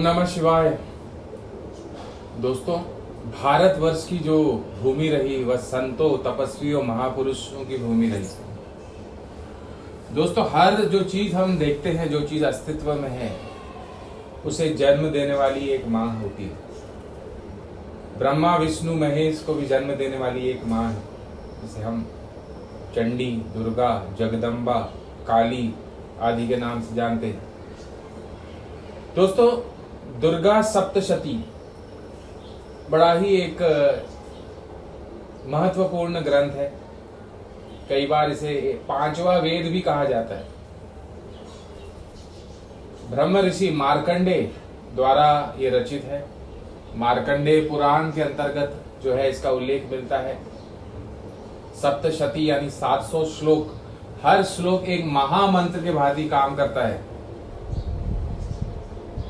ओम नमः शिवाय। दोस्तों, भारतवर्ष की जो भूमि रही वह संतों, तपस्वियों, महापुरुषों की भूमि रही। दोस्तों, हर जो चीज हम देखते हैं, जो चीज अस्तित्व में है, उसे जन्म देने वाली एक मां होती है। ब्रह्मा, विष्णु, महेश को भी जन्म देने वाली एक मां है, जिसे हम चंडी, दुर्गा, जगदम्बा, काली आदि के नाम से जानते हैं। दोस्तों, दुर्गा सप्तशती बड़ा ही एक महत्वपूर्ण ग्रंथ है। कई बार इसे पांचवा वेद भी कहा जाता है। ब्रह्म ऋषि मार्कंडे द्वारा ये रचित है। मार्कंडे पुराण के अंतर्गत जो है इसका उल्लेख मिलता है। सप्तशती यानी 700 श्लोक। हर श्लोक एक महामंत्र के भांति काम करता है।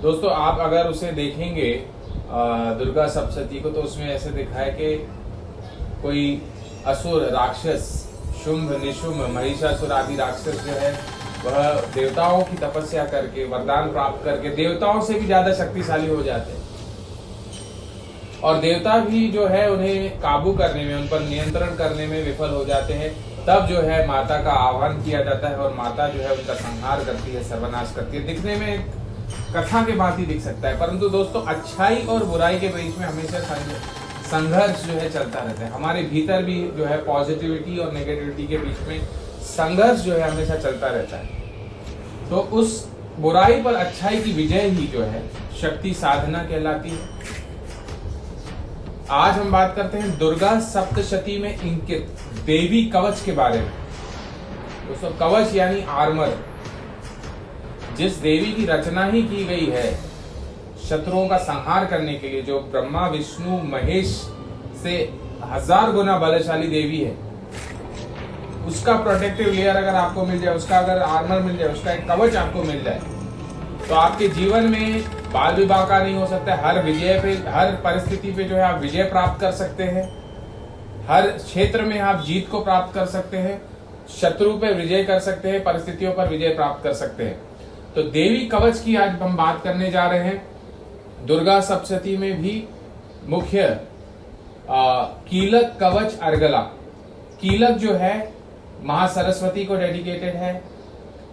दोस्तों, आप अगर उसे देखेंगे दुर्गा सप्तशती को, तो उसमें ऐसे दिखा है कि कोई असुर, राक्षस, शुंभ, निशुंभ, महिषासुर आदि राक्षस जो है वह देवताओं की तपस्या करके, वरदान प्राप्त करके देवताओं से भी ज्यादा शक्तिशाली हो जाते हैं। और देवता भी जो है उन्हें काबू करने में, उन पर नियंत्रण करने में विफल हो जाते हैं। तब जो है माता का आह्वान किया जाता है और माता जो है उनका संहार करती है, सर्वनाश करती है। दिखने में कथा के भांति दिख सकता है, परंतु दोस्तों अच्छाई और बुराई के बीच में हमेशा संघर्ष जो है चलता रहता है। हमारे भीतर भी जो है पॉजिटिविटी और नेगेटिविटी के बीच में संघर्ष जो है हमेशा चलता रहता है। तो उस बुराई पर अच्छाई की विजय ही जो है शक्ति साधना कहलाती है। आज हम बात करते हैं दुर्गा सप्तशती में इंकित देवी कवच के बारे में। दोस्तों, कवच यानी आर्मर, जिस देवी की रचना ही की गई है शत्रुओं का संहार करने के लिए, जो ब्रह्मा, विष्णु, महेश से 1000 गुना बलशाली देवी है, उसका प्रोटेक्टिव लेयर अगर आपको मिल जाए, उसका अगर आर्मर मिल जाए, उसका एक कवच आपको मिल जाए, तो आपके जीवन में बाल विवाह का नहीं हो सकता है। हर विजय पे, हर परिस्थिति पे जो है आप विजय प्राप्त कर सकते हैं। हर क्षेत्र में आप जीत को प्राप्त कर सकते हैं, शत्रु पे विजय कर सकते हैं, परिस्थितियों पर विजय प्राप्त कर सकते हैं। तो देवी कवच की आज हम बात करने जा रहे हैं। दुर्गा सप्तशती में भी मुख्य कीलक, कवच, अर्गला। कीलक जो है महासरस्वती को डेडिकेटेड है,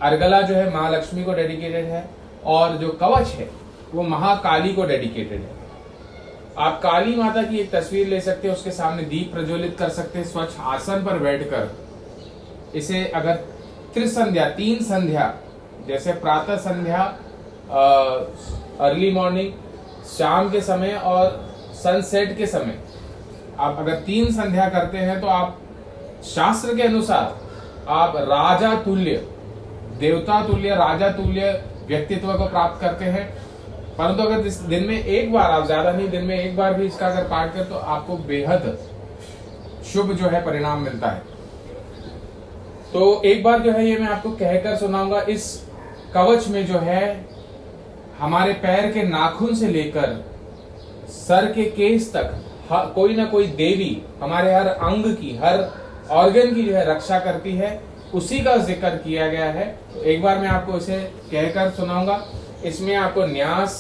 अर्गला जो है महालक्ष्मी को डेडिकेटेड है, और जो कवच है वो महाकाली को डेडिकेटेड है। आप काली माता की एक तस्वीर ले सकते हैं, उसके सामने दीप प्रज्वलित कर सकते हैं, स्वच्छ आसन पर बैठकर इसे अगर त्रिसंध्या, 3 संध्या, जैसे प्रातः संध्या, अर्ली मॉर्निंग, शाम के समय और सनसेट के समय, आप अगर 3 संध्या करते हैं तो आप शास्त्र के अनुसार आप राजा तुल्य, देवता तुल्य, राजा तुल्य व्यक्तित्व को प्राप्त करते हैं। परंतु अगर इस दिन में एक बार, आप ज्यादा नहीं, दिन में एक बार भी इसका अगर पाठ करें तो आपको बेहद शुभ जो है परिणाम मिलता है। तो एक बार जो है ये मैं आपको कहकर सुनाऊंगा। इस कवच में जो है हमारे पैर के नाखून से लेकर सर के केस तक कोई ना कोई देवी हमारे हर अंग की, हर ऑर्गन की जो है रक्षा करती है, उसी का जिक्र किया गया है। तो एक बार मैं आपको इसे कहकर सुनाऊंगा। इसमें आपको न्यास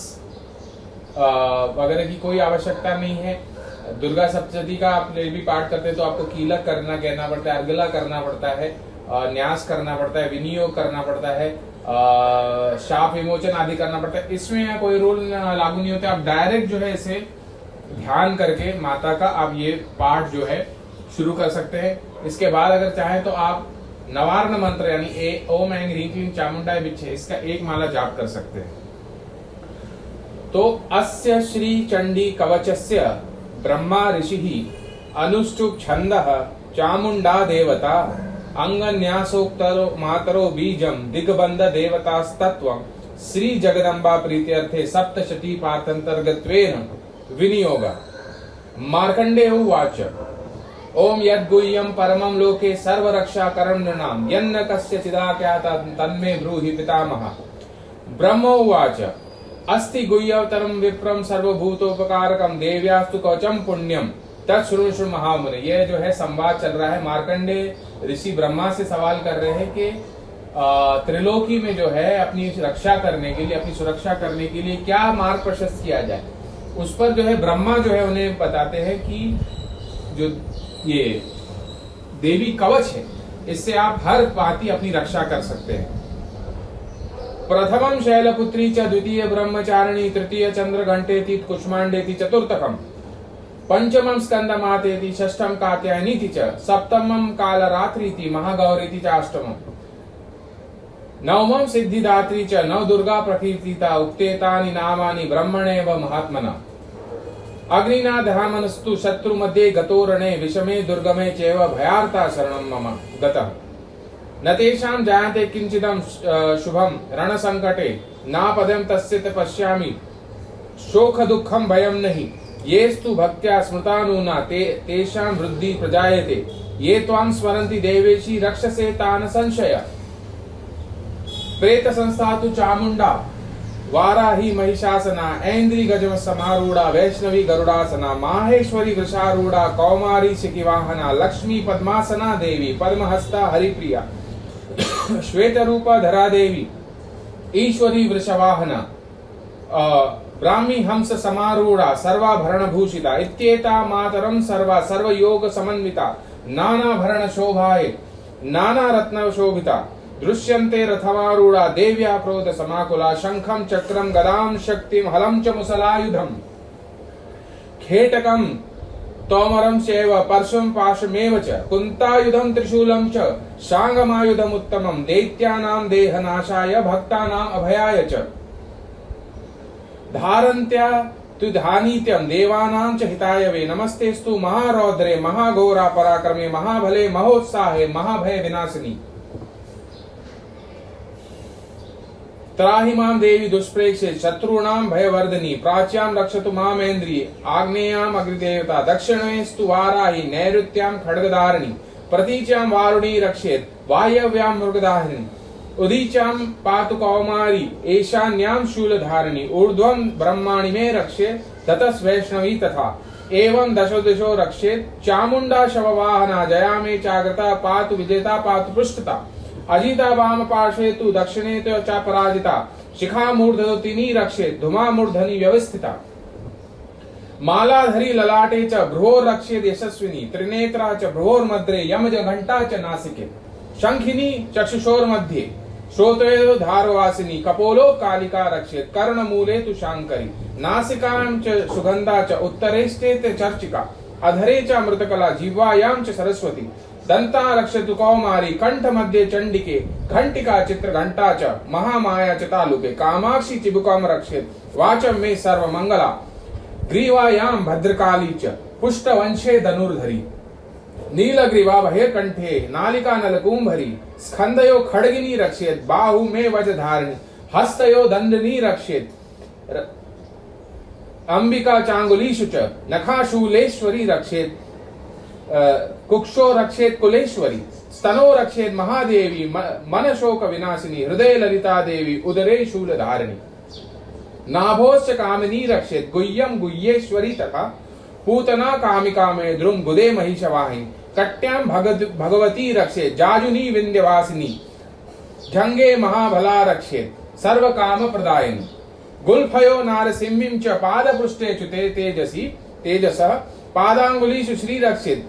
वगैरह की कोई आवश्यकता नहीं है। दुर्गा सप्तशती का आप भी पाठ करते हैं तो आपको कीलक कहना पड़ता है, अर्गला करना पड़ता है, न्यास करना पड़ता है, विनियोग करना पड़ता है, शाप विमोचन आदि करना पड़ता है। इसमें कोई रूल लागू नहीं होता। आप डायरेक्ट जो है इसे ध्यान करके माता का आप ये पाठ जो है शुरू कर सकते हैं। इसके बाद अगर चाहें तो आप नवार्ण मंत्र यानी ओम ऐं ह्रीं क्लीं चामुंडाय विच्चे, इसका एक माला जाप कर सकते हैं। तो अस्य श्री चंडी कवचस्य ब्रह्मा ऋषिः अनुष्टुप छंदः चामुंडा देवता अंगन्यासोक्तरो मातरो बीजम दिग्बंध देवतास्तत्वं श्री जगदम्बा प्रीत्यर्थे सप्तशती पाठंतर्गत्वेन विनियोगा। मार्कंडेय उवाच ओम यद्गुह्यं परमं लोके सर्वरक्षाकरं नृणां यन्न कस्यचिदाख्यातं तन्मे ब्रूहि पितामहः। ब्रह्म उवाच अस्ति गुह्यतरं विप्रं सर्वभूतोपकारकं देव्यास्तु कवचं पुण्यं तत्शृणुषु महामुने। ये जो है संवाद चल रहा है। मार्कंडेय ऋषि ब्रह्मा से सवाल कर रहे हैं कि त्रिलोकी में जो है अपनी रक्षा करने के लिए, अपनी सुरक्षा करने के लिए क्या मार्ग प्रशस्त किया जाए, उस पर जो है ब्रह्मा जो है उन्हें बताते हैं कि जो ये देवी कवच है इससे आप हर भांति अपनी रक्षा कर सकते हैं। प्रथमम शैलपुत्री च, द्वितीय ब्रह्मचारिणी, तृतीय चंद्र घंटेति, कुष्मांडेति, चतुर्थकम पंचमम स्कंदमातेति, षष्ठम कात्यायनीति च, सप्तमम कालरात्रीति, महागौरीति च, अष्टमम नवमं सिद्धिदात्री च, नव दुर्गा प्रकीर्तिता, उक्तेतानि नामानि ब्रह्मणेव महात्मना। अग्निना धामनस्तु शत्रु मध्ये गतोरणे, विषमे दुर्गमे चैव भयार्ता शरणं मम गतः। न तेषां जायते किंचिदं शुभं रणसंकटे, नापदं तस्य पश्यामि शोक दुःखं भयं नहि। येस्तु भक्त्या स्मृतानूना तेषां वृद्धि प्रजायते, ये त्वां स्मरन्ति देवेशी रक्षसे तान् संशय। प्रेत संस्थातु चामुंडा, वाराही महिषासना, ऐन्द्री गजम समारूढ़ा, वैष्णवी गरुड़ासना, माहेश्वरी वृषारूढ़ा, कौमारी शिखिवाहना, लक्ष्मी पद्मासना देवी, पद्महस्ता हरिप्रिया, श्वेत रूपा धरा देवी, ईश्वरी वृषवाहना, ब्राह्मी हंस समारूढ़ा, सर्वाभरण भूषिता, इत्येता मातरम सर्वा सर्वयोग समन्विता, नाना भरण शोभाए, नाना रत्न शोभिता, दृश्यन्ते रथमारूढ़ा, देव्या क्रोध समाकुला, शंखम चक्रम गदाम शक्तिम हलम च मुसलायुधम, खेटकम तोमरम चैव परशुम पाशमेव च, कुंतायुधम त्रिशूलम च, शांगमायुधम उत्तमम, दैत्यानां देहनाशाय भक्तानां अभयाय च, धारन्त्या तु धानीत्यं देवानां च हिताय वे। नमस्तेस्तु महारौद्रे महाघोरा पराक्रमे, महाभले महोत्साहे, महाभय विनाशिनी। त्राहि मां देवी दुष्प्रेक्षे, शत्रूणां भयवर्धिनी, प्राच्यां रक्षतु मामेन्द्रिये, आग्नेयां अग्निदेवता, दक्षिणेस्तु वाराही, नैऋत्यां खड्गधारिणी, प्रतीच्यां वारुणी रक्षेत्, वायव्यां मृगधारिणी, उदीचां पातु कौमारी, ईशान्यां शूलधारिणी, ऊर्ध्वं ब्रह्माणि मे रक्षेत्, ततस् वैष्णवी तथा। एवं दशो दिशो रक्षेत्, चामुंडा शववाहना, जया मे चाग्रता, पातु विजेता, पातु पृष्ठता, अजिता वाम पार्श्वे तु, दक्षिणे तो च पराजिता, शिखा मूर्धनि रक्षेत्, धुमा मूर्धनि व्यवस्थिता, मालाधरी ललाटे च, भ्रुवोर रक्षेत् यशस्विनी, त्रिनेत्रा च भ्रुवोर्मध्ये, यमज घंटा च नासिके, शंखिनी चक्षुषोर मध्ये, श्रोत्रयो धारवासिनी, कपोलो कालिका रक्षेत्, कर्णमूले तु शांकरी, नासिकां च सुगंधा च, उत्तरेष्टे चर्चिका, अधरे च अमृतकला, जिह्वायां च सरस्वती, दंता रक्षतु कौमारी, कंठ मध्ये चंडिके, घंटिका चित्र घंटा च, महामाया च तालुके, कामाक्षी चिबुकम रक्षेत्, वाचम मे सर्वमंगला, ग्रीवायां भद्रकाली च, पुष्टवंशे धनुर्धरी, नीलग्रीवा भयकंठे, नालिका नलकुंभरी, स्कंदयो खड्गिनी रक्षेत्, बाहु मे वज्रधारिणी, हस्तयो दंडनी रक्षेत्, अंबिका चांगुलीषु च, नखाशूलेश्वरी रक्षेत्, कुक्षो रक्षेत् कुलेश्वरी, स्तनो रक्षेत् महादेवी, मन शोक विनाशिनी, हृदय ललिता देवी, उदरे शूलधारिणी, नाभोश्च कामिनी रक्षेत्, गुह्यं गुह्येश्वरी तथा, पूतना कामिका मे द्रुम गुदे महिषवाहिनी, कट्यां भगवती रक्षेत्, जाजुनी विंध्यवासिनी, झंगे महाभला रक्षेत्, सर्व काम प्रदायिनी, गुल्फयो नारसिंहिं च, पादपृष्ठे च ते तेजसी तेजसः, पादांगुलीषु श्री रक्षेत्,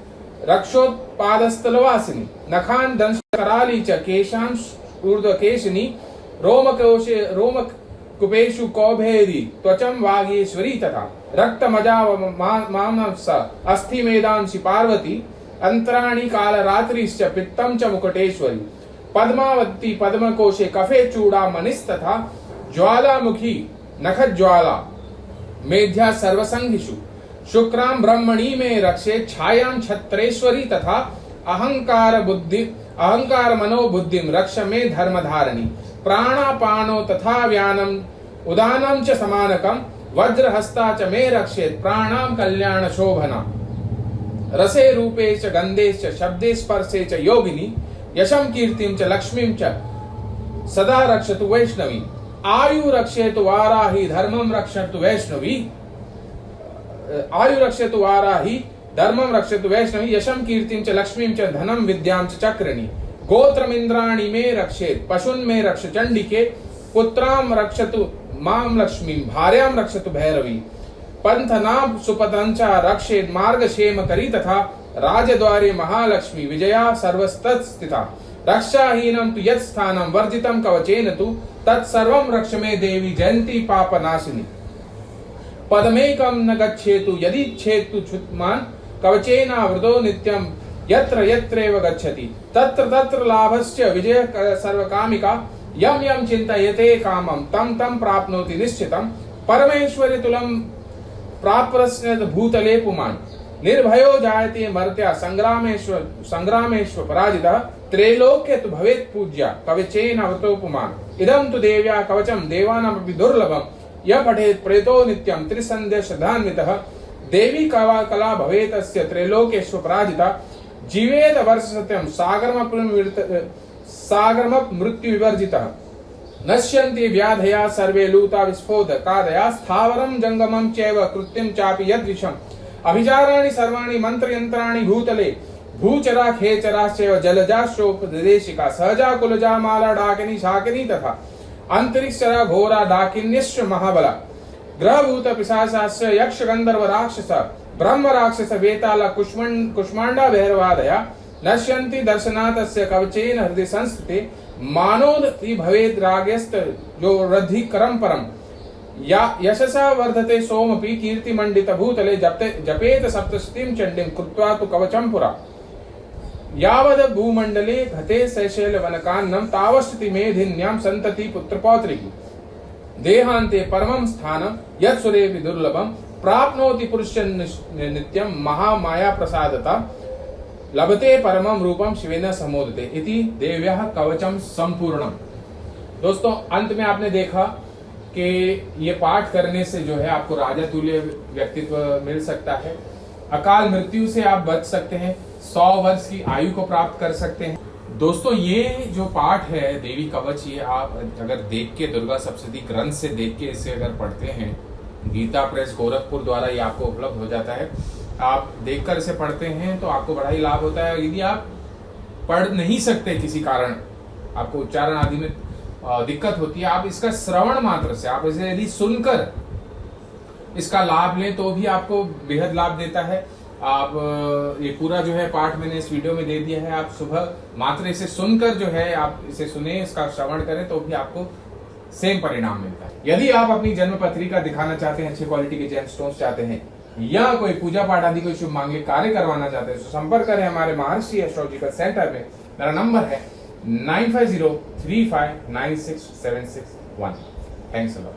रक्षोत्पादस्थलवासिनी, नखान दंश कराली च, केशांश ऊर्ध्वकेशिनी, रोमकोशे रोमकुपेषु कौभेरी, त्वचं वागीश्वरी तथा, रक्तमजा अस्थिमेदांसि पार्वती, अंतराणि कालरात्रिश्च, पित्तं च मुकुटेश्वरी, पद्मावती पद्मकोशे, कफे चूड़ा मनिस्तथा, ज्वालामुखी नखज्वाला, मेध्या सर्वसंघिषु, शुक्रां ब्रह्मणी में रक्षेत्, छायां छत्रेश्वरी तथा, अहंकार मनोबुद्धिं रक्ष मे धर्मधारिणी, प्राणापानो तथा व्यानम उदानं च समानकं, वज्रहस्ता च मे रक्षेत्, प्राणां कल्याण शोभना, रसे रूपे च गंधे च, शब्दे स्पर्शे च योगिनी, यशं कीर्तिं च लक्ष्मीं च सदा रक्षतु वैष्णवी, आयु रक्षेतु वाराही, धर्मं रक्षतु वैष्णवी, आयु रक्षतु वाराही, धर्मं रक्षतु वैष्णवी, यशं कीर्तिं च लक्ष्मीं च, धनं विद्यां च चक्रिणी, गोत्रमिंद्राणि में रक्षेत, पशुन में रक्ष चंडिके, पुत्राम रक्षतु माम लक्ष्मी, भार्याम रक्षतु भैरवी, पंथनाम सुपतंचा रक्षेत मार्ग क्षेम करी, तथा राजद्वारे महालक्ष्मी विजया सर्वस्तत् स्थिता, रक्षाहीनं तु यत् स्थानं वर्जितं कवचेन तु तत्सर्वं रक्ष मे देवी जयंती पापनाशिनी, पदमेकं न गच्छेतु यदि छेतु छुत्मान्, कवचेनावृतो नित्यं यत्र यत्रैव गच्छति, तत्र तत्र लाभस्य विजय सर्वकामिका, यम यम चिन्तयते कामं तं तं प्राप्नोति निश्चितं, परमेश्वरि तुलं प्राप्रस्यत भूतले पुमान्, निर्भयो जायते मर्त्या संग्रामेश्व पराजितः, त्रैलोक्य तु भवेत् पूज्या कवचेन अवतो पुमान्, इदं तु देव्या कवचं देवानामपि दुर्लभं, यः पठेत् प्रेतो नित्यं त्रिसन्ध्या श्रद्धान्वितः, देवी कला भवेत् तस्य त्रैलोक्येषु पराजिता, जीवेत वर्ष सत्यं सागरमप मृत्यु विवर्जितः, नश्यन्ति व्याधया सर्वे लूता विस्फोटकादया, स्थावरं जंगमं चैव कृत्यं चापि यद्विषम्, अभिचाराणि सर्वाणि मंत्रयंत्राणि भूतले, भूचरा खेचराश्चैव जलजाश्चोपदेशिका, सहजा कुलजा माला डाकिनी शाकिनी, तथा अंतरिक्षरा घोरा डाकिन्यश्च महाबला, ग्रहभूत पिशाचाश्च यक्ष गंधर्व राक्षस, ब्रह्म राक्षस वेताल कुष्मांडा भैरवादया, नश्यन्ति दर्शनातस्य कवचेन हृदय संस्थिते, मानोदति भवेत् रागेस्त जो रद्धिकरं परम, या यशसा वर्धते सोमपि कीर्तिमंडित भूतले, जपेत सप्तशतीं चंडीं कृत्वा तु कवचं पुरा, यावद भूमंडले घते शैशैल वनकान्नं, तावस्ति मेधिन्यां संतति पुत्रपौत्रिकी, देहान्ते परमं स्थानं यत्सुरेपि दुर्लभं, प्राप्नोति पुरुषं नित्यं महामाया प्रसादता, लभते परमं रूपम शिवेन समोदते इति देव्याः कवचम संपूर्णम। दोस्तों, अंत में आपने देखा कि ये पाठ करने से जो है आपको राजा तुल्य व्यक्तित्व मिल सकता है, अकाल मृत्यु से आप बच सकते हैं, 100 वर्ष की आयु को प्राप्त कर सकते हैं। दोस्तों, ये जो पाठ है देवी कवच, ये आप अगर देख के दुर्गा सप्तशती ग्रंथ से देख के इसे अगर पढ़ते हैं, गीता प्रेस गोरखपुर द्वारा ये आपको उपलब्ध हो जाता है, आप देखकर इसे पढ़ते हैं तो आपको बड़ा ही लाभ होता है। यदि आप पढ़ नहीं सकते किसी कारण, आपको उच्चारण आदि में दिक्कत होती है, आप इसका श्रवण मात्र से, आप इसे यदि सुनकर इसका लाभ लें तो भी आपको बेहद लाभ देता है। आप ये पूरा जो है पाठ मैंने इस वीडियो में दे दिया है, आप सुबह मात्र इसे सुनकर जो है आप इसे सुने, इसका श्रवण करें तो भी आपको सेम परिणाम मिलता है। यदि आप अपनी जन्म पत्रिका दिखाना चाहते हैं, अच्छे क्वालिटी के जेमस्टोन्स चाहते हैं, या कोई पूजा पाठ आदि कोई शुभ मांगलिक कार्य करवाना चाहते हैं तो संपर्क करें हमारे महर्षि एस्ट्रोलॉजिकल सेंटर में। मेरा नंबर है 9503596761। Thanks a lot.